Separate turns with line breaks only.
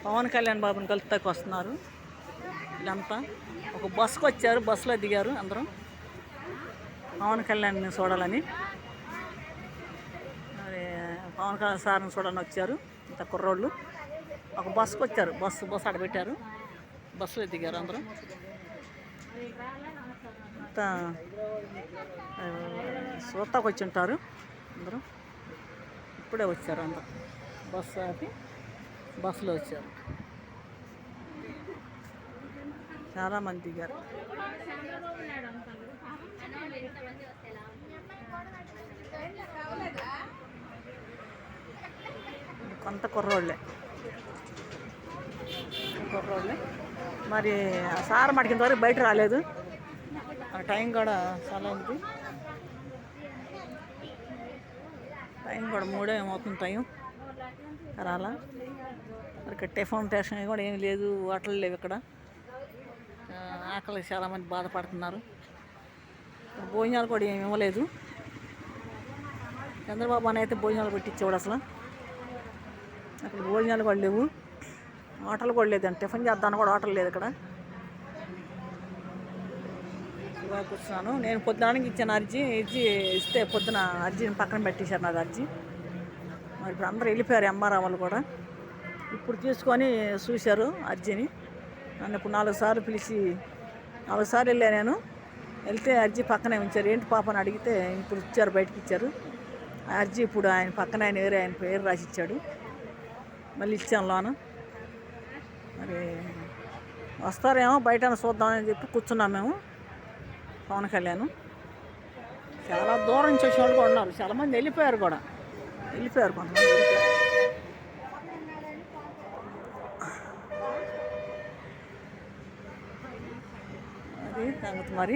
పవన్ కళ్యాణ్ బాబుని కలుపుతాకి వస్తున్నారు వీళ్ళంతా. ఒక బస్సుకు వచ్చారు, బస్సులో దిగారు అందరూ పవన్ కళ్యాణ్ని చూడాలని. మరి పవన్ కళ్యాణ్ సార్ని చూడాలని వచ్చారు ఇంత కుర్రోళ్ళు. ఒక బస్సుకు వచ్చారు, బస్సు ఆడ పెట్టారు, బస్సులో దిగారు అందరూ. అంతా చూస్తాకు వచ్చి ఉంటారు అందరూ. ఇప్పుడే వచ్చారు అందరూ, బస్సు ఆపి బస్సులో వచ్చారు. చాలామంది దిగారు. కొంత కుర్రోళ్ళే మరి సార్ మటుకింత వరకు బయట రాలేదు. ఆ టైం కూడా చాలా ఉంది, టైం కూడా 3 ఏమవుతుంది టైం రాలా. మరి టిఫిన్ టేషన్ కూడా ఏమి లేదు, హోటల్ లేవు ఇక్కడ. ఆకలి చాలామంది బాధపడుతున్నారు. భోజనాలు కూడా ఏమి ఇవ్వలేదు. చంద్రబాబు అని అయితే భోజనాలు పెట్టించేవాడు, అసలు అక్కడ భోజనాలు కూడా లేవు, హోటల్ కూడా లేదండి. టిఫిన్ చేద్దాను కూడా హోటల్ లేదు ఇక్కడ. ఇవాళ కూర్చున్నాను నేను. పొద్దునానికి ఇచ్చాను అర్జీ ఇస్తే పొద్దున అర్జీని పక్కన పెట్టేశారు నాది అర్జీ. మరి ఇప్పుడు అందరూ వెళ్ళిపోయారు, ఎంఆర్ఓ వాళ్ళు కూడా. ఇప్పుడు తీసుకొని చూశారు అర్జీని. నన్ను ఇప్పుడు 4 సార్లు పిలిచి 4 సార్లు వెళ్ళా నేను. వెళ్తే అర్జీ పక్కనే ఉంచారు. ఏంటి పాప అని అడిగితే ఇప్పుడు ఇచ్చారు, బయటకు ఇచ్చారు ఆ అర్జీ. ఇప్పుడు ఆయన పక్కన ఆయన పేరు రాసి ఇచ్చాడు. మళ్ళీ ఇచ్చాను లోన. మరి వస్తారేమో బయట చూద్దామని చెప్పి కూర్చున్నాం మేము. పవన్ కళ్యాణ్ చాలా దూరం నుంచి వచ్చిన వాళ్ళు కూడా ఉన్నారు, చాలామంది వెళ్ళిపోయారు కూడా, కొంతమంది వెళ్ళిపోయారు. అది సంగతి మరి.